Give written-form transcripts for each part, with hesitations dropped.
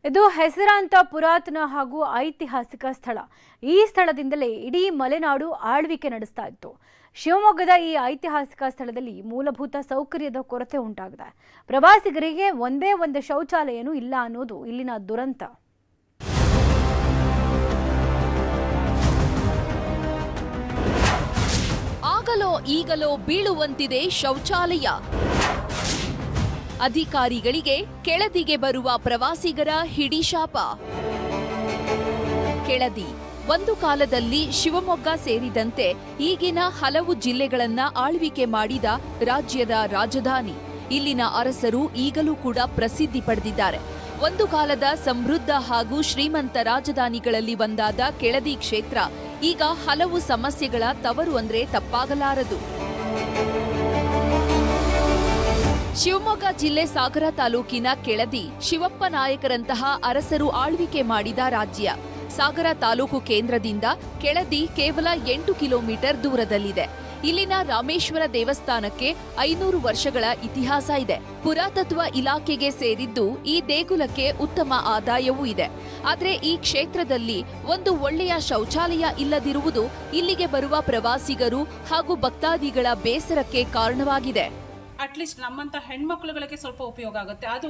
ಇದು ಹೆಸರಾಂತ ಪುರಾತನ ಹಾಗೂ ಐತಿಹಾಸಿಕ ಸ್ಥಳ. ಈ ಸ್ಥಳದಿಂದಲೇ ಇಡೀ ಮಲೆನಾಡು ಆಳ್ವಿಕೆ ನಡೆಸ್ತಾ ಇತ್ತು. ಶಿವಮೊಗ್ಗದ ಈ ಐತಿಹಾಸಿಕ ಸ್ಥಳದಲ್ಲಿ ಮೂಲಭೂತ ಸೌಕರ್ಯದ ಕೊರತೆ ಉಂಟಾಗಿದೆ. ಪ್ರವಾಸಿಗರಿಗೆ ಒಂದೇ ಒಂದು ಶೌಚಾಲಯನೂ ಇಲ್ಲ ಅನ್ನೋದು ಇಲ್ಲಿನ ದುರಂತ. ಆಗಲೋ ಈಗಲೋ ಬೀಳುವಂತಿದೆ ಶೌಚಾಲಯ. ಅಧಿಕಾರಿಗಳಿಗೆ ಕೆಳದಿಗೆ ಬರುವ ಪ್ರವಾಸಿಗರ ಹಿಡಿಶಾಪ. ಕೆಳದಿ ಒಂದು ಕಾಲದಲ್ಲಿ ಶಿವಮೊಗ್ಗ ಸೇರಿದಂತೆ ಈಗಿನ ಹಲವು ಜಿಲ್ಲೆಗಳನ್ನ ಆಳ್ವಿಕೆ ಮಾಡಿದ ರಾಜ್ಯದ ರಾಜಧಾನಿ. ಇಲ್ಲಿನ ಅರಸರು ಈಗಲೂ ಕೂಡ ಪ್ರಸಿದ್ಧಿ ಪಡೆದಿದ್ದಾರೆ. ಒಂದು ಕಾಲದ ಸಮೃದ್ಧ ಹಾಗೂ ಶ್ರೀಮಂತ ರಾಜಧಾನಿಗಳಲ್ಲಿ ಒಂದಾದ ಕೆಳದಿ ಕ್ಷೇತ್ರ ಈಗ ಹಲವು ಸಮಸ್ಯೆಗಳ ತವರು ಅಂದ್ರೆ ತಪ್ಪಾಗಲಾರದು. ಶಿವಮೊಗ್ಗ ಜಿಲ್ಲೆ ಸಾಗರ ತಾಲೂಕಿನ ಕೆಳದಿ ಶಿವಪ್ಪ ನಾಯಕರಂತಹ ಅರಸರು ಆಳ್ವಿಕೆ ಮಾಡಿದ ರಾಜ್ಯ. ಸಾಗರ ತಾಲೂಕು ಕೇಂದ್ರದಿಂದ ಕೆಳದಿ ಕೇವಲ 8 ಕಿಲೋಮೀಟರ್ ದೂರದಲ್ಲಿದೆ. ಇಲ್ಲಿನ ರಾಮೇಶ್ವರ ದೇವಸ್ಥಾನಕ್ಕೆ 500 ವರ್ಷಗಳ ಇತಿಹಾಸ ಇದೆ. ಪುರಾತತ್ವ ಇಲಾಖೆಗೆ ಸೇರಿದ್ದು ಈ ದೇಗುಲಕ್ಕೆ ಉತ್ತಮ ಆದಾಯವೂ ಇದೆ. ಆದರೆ ಈ ಕ್ಷೇತ್ರದಲ್ಲಿ ಒಂದು ಒಳ್ಳೆಯ ಶೌಚಾಲಯ ಇಲ್ಲದಿರುವುದು ಇಲ್ಲಿಗೆ ಬರುವ ಪ್ರವಾಸಿಗರು ಹಾಗೂ ಭಕ್ತಾದಿಗಳ ಬೇಸರಕ್ಕೆ ಕಾರಣವಾಗಿದೆ. ಅಟ್ಲೀಸ್ಟ್ ನಮ್ಮಂತ ಹೆಣ್ಮಕ್ಳುಗಳಿಗೆ ಸ್ವಲ್ಪ ಉಪಯೋಗ ಆಗುತ್ತೆ. ಅದು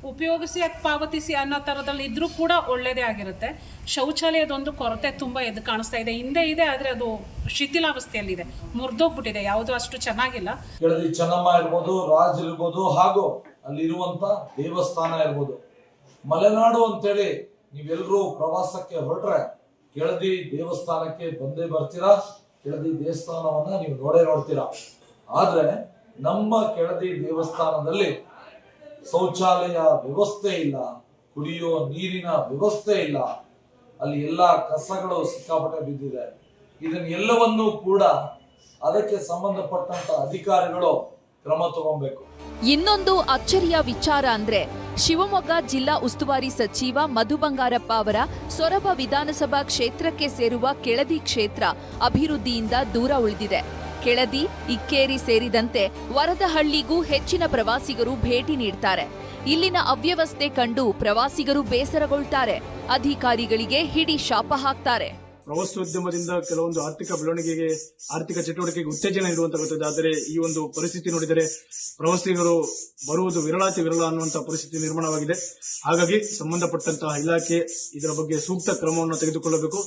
ಉಪಯೋಗಿಸಿ ಪಾವತಿಸಿ ಅನ್ನೋ ಥರದಲ್ಲಿ ಇದ್ರೂ ಕೂಡ ಒಳ್ಳೇದೇ ಆಗಿರುತ್ತೆ. ಶೌಚಾಲಯದೊಂದು ಕೊರತೆ ತುಂಬ ಎದ್ದು ಕಾಣಿಸ್ತಾ ಇದೆ. ಹಿಂದೆ ಇದೆ, ಆದರೆ ಅದು ಶಿಥಿಲಾವಸ್ಥೆಯಲ್ಲಿದೆ, ಮುರಿದೋಗ್ಬಿಟ್ಟಿದೆ, ಯಾವುದು ಅಷ್ಟು ಚೆನ್ನಾಗಿಲ್ಲ. ಕೆಳದಿ ಚೆನ್ನಮ್ಮ ಇರ್ಬೋದು, ರಾಜ್ ಇರ್ಬೋದು, ಹಾಗೂ ಅಲ್ಲಿರುವಂತ ದೇವಸ್ಥಾನ ಇರ್ಬೋದು. ಮಲೆನಾಡು ಅಂತೇಳಿ ನೀವೆಲ್ಲರೂ ಪ್ರವಾಸಕ್ಕೆ ಹೊರಟ್ರೆ ಕೆಳದಿ ದೇವಸ್ಥಾನಕ್ಕೆ ಬಂದೇ ಬರ್ತೀರಾ. ಕೆಳದಿ ದೇವಸ್ಥಾನವನ್ನ ನೀವು ನೋಡ್ತೀರಾ. ಆದ್ರೆ ನಮ್ಮ ಕೆಳದಿ ದೇವಸ್ಥಾನದಲ್ಲಿ ಶೌಚಾಲಯ ವ್ಯವಸ್ಥೆ ಇಲ್ಲ, ಕುಡಿಯೋ ನೀರಿನ ವ್ಯವಸ್ಥೆ ಇಲ್ಲ. ಅಲ್ಲಿ ಎಲ್ಲಾ ಕಸಗಳು ಸಿಕ್ಕಾಪಟ್ಟೆ ಬಿದ್ದಿದೆ. ಇದನ್ನೆಲ್ಲವನ್ನೂ ಕೂಡ ಅದಕ್ಕೆ ಸಂಬಂಧಪಟ್ಟಂತ ಅಧಿಕಾರಿಗಳು ಕ್ರಮ ತಗೊಬೇಕು. ಇನ್ನೊಂದು ಅಚ್ಚರಿಯ ವಿಚಾರ ಅಂದ್ರೆ ಶಿವಮೊಗ್ಗ ಜಿಲ್ಲಾ ಉಸ್ತುವಾರಿ ಸಚಿವ ಮಧು ಬಂಗಾರಪ್ಪ ಅವರ ಸೊರಬ ವಿಧಾನಸಭಾ ಕ್ಷೇತ್ರಕ್ಕೆ ಸೇರುವ ಕೆಳದಿ ಕ್ಷೇತ್ರ ಅಭಿವೃದ್ಧಿಯಿಂದ ದೂರ ಉಳಿದಿದೆ. ಕೆಳದಿ, ಇಕ್ಕೇರಿ ಸೇರಿದಂತೆ ವರದಹಳ್ಳಿಗೂ ಹೆಚ್ಚಿನ ಪ್ರವಾಸಿಗರು ಭೇಟಿ ನೀಡ್ತಾರೆ. ಇಲ್ಲಿನ ಅವ್ಯವಸ್ಥೆ ಕಂಡು ಪ್ರವಾಸಿಗರು ಬೇಸರಗೊಳ್ತಾರೆ. ಅಧಿಕಾರಿಗಳಿಗೆ ಹಿಡಿ ಶಾಪ ಹಾಕ್ತಾರೆ. ಪ್ರವಾಸೋದ್ಯಮದಿಂದ ಕೆಲವೊಂದು ಆರ್ಥಿಕ ಬೆಳವಣಿಗೆಗೆ, ಆರ್ಥಿಕ ಚಟುವಟಿಕೆಗೆ ಉತ್ತೇಜನ ನೀಡುವಂತ ಬರ್ತದೆ. ಆದರೆ ಈ ಒಂದು ಪರಿಸ್ಥಿತಿ ನೋಡಿದರೆ ಪ್ರವಾಸಿಗರು ಬರುವುದು ವಿರಳಾತಿ ವಿರಳ ಅನ್ನುವಂತಹ ಪರಿಸ್ಥಿತಿ ನಿರ್ಮಾಣವಾಗಿದೆ. ಹಾಗಾಗಿ ಸಂಬಂಧಪಟ್ಟಂತಹ ಇಲಾಖೆ ಇದರ ಬಗ್ಗೆ ಸೂಕ್ತ ಕ್ರಮವನ್ನು ತೆಗೆದುಕೊಳ್ಳಬೇಕು.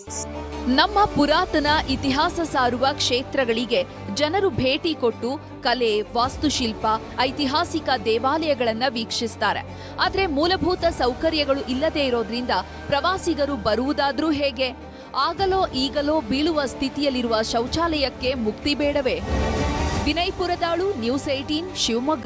ನಮ್ಮ ಪುರಾತನ ಇತಿಹಾಸ ಸಾರುವ ಕ್ಷೇತ್ರಗಳಿಗೆ ಜನರು ಭೇಟಿ ಕೊಟ್ಟು ಕಲೆ, ವಾಸ್ತುಶಿಲ್ಪ, ಐತಿಹಾಸಿಕ ದೇವಾಲಯಗಳನ್ನ ವೀಕ್ಷಿಸ್ತಾರೆ. ಆದ್ರೆ ಮೂಲಭೂತ ಸೌಕರ್ಯಗಳು ಇಲ್ಲದೆ ಇರೋದ್ರಿಂದ ಪ್ರವಾಸಿಗರು ಬರುವುದಾದ್ರೂ ಹೇಗೆ? ಆಗಲೋ ಈಗಲೋ ಬೀಳುವ ಸ್ಥಿತಿಯಲ್ಲಿರುವ ಶೌಚಾಲಯಕ್ಕೆ ಮುಕ್ತಿ ಬೇಡವೇ? ವಿನಯ್ ಪುರದಾಳು, ನ್ಯೂಸ್ 18, ಶಿವಮೊಗ್ಗ.